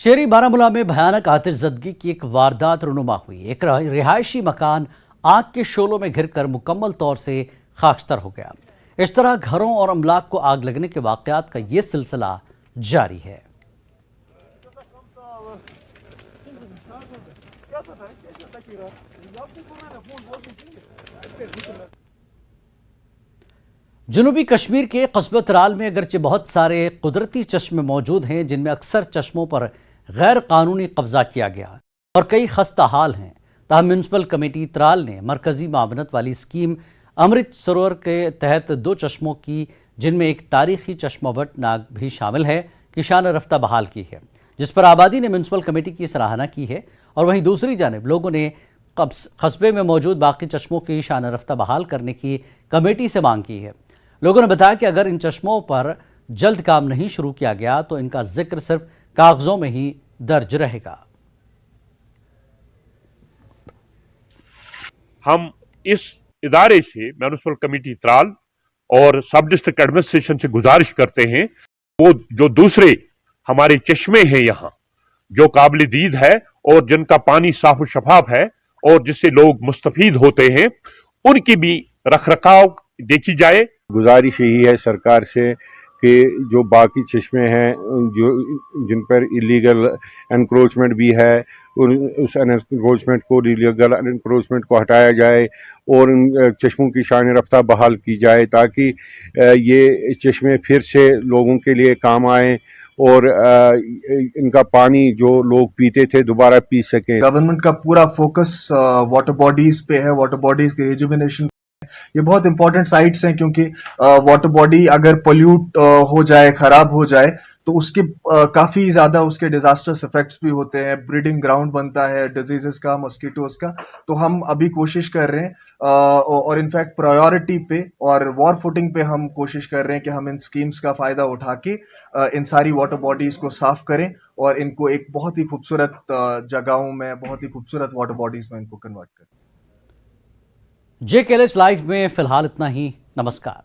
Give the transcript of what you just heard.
शेरी बारामूला में भयानक आतिशज़दगी की एक वारदात रुनुमा हुई। एक रिहायशी मकान आग के शोलों में घिरकर मुकम्मल तौर से खाकस्तर हो गया। इस तरह घरों और अमलाक को आग लगने के वाक़यात का ये सिलसिला जारी है। जनूबी कश्मीर के कस्बे त्राल में अगरचे बहुत सारे कुदरती चश्मे मौजूद हैं, जिनमें अक्सर चश्मों पर गैर कानूनी कब्जा किया गया और कई खस्ता हाल हैं। ताहम म्यूनसिपल कमेटी त्राल ने मरकजी मावनत वाली स्कीम अमृत सरोवर के तहत 2 चश्मों की, जिनमें एक तारीखी चश्मा बट नाग भी शामिल है, की शान रफ्ता बहाल की है, जिस पर आबादी ने म्यूनसिपल कमेटी की सराहना की है। और वहीं दूसरी जानिब लोगों ने कस्बे में मौजूद बाकी चश्मों की शान रफ्ता बहाल करने की कमेटी से मांग की है। लोगों ने बताया कि अगर इन चश्मों पर जल्द काम नहीं शुरू किया गया तो इनका जिक्र सिर्फ कागजों में ही दर्ज रहेगा। हम इस इदारे से म्यूनिसिपल कमेटी त्राल और सब डिस्ट्रिक्ट एडमिनिस्ट्रेशन से गुजारिश करते हैं, वो जो दूसरे हमारे चश्मे हैं यहाँ जो काबिल दीद है और जिनका पानी साफ शफाफ है और जिससे लोग मुस्तफीद होते हैं, उनकी भी रखरखाव देखी जाए। गुजारिश यही है सरकार से कि जो बाकी चश्मे हैं जो जिन पर इलीगल एनक्रोचमेंट भी है, उस एनक्रोचमेंट को इलीगल एनक्रोचमेंट को हटाया जाए और उन चश्मों की शान रफ्ता बहाल की जाए, ताकि ये चश्मे फिर से लोगों के लिए काम आए और इनका पानी जो लोग पीते थे दोबारा पी सकें। गवर्नमेंट का पूरा फोकस वाटर बॉडीज पे है, वाटर बॉडीज के रिजुविनेशन। ये बहुत इंपॉर्टेंट साइट्स हैं क्योंकि वाटर बॉडी अगर पोल्यूट हो जाए, खराब हो जाए, तो उसके काफी ज्यादा उसके डिजास्टर्स इफेक्ट्स भी होते हैं। ब्रीडिंग ग्राउंड बनता है डिजीजेस का, मस्कीटोज का। तो हम अभी कोशिश कर रहे हैं और इनफैक्ट प्रायोरिटी पे और वॉर फुटिंग पे हम कोशिश कर रहे हैं कि हम इन स्कीम्स का फायदा उठा के इन सारी वाटर बॉडीज को साफ करें और इनको एक बहुत ही खूबसूरत जगहों में, बहुत ही खूबसूरत वाटर बॉडीज में इनको कन्वर्ट करें। JKLH लाइव में फिलहाल इतना ही। नमस्कार।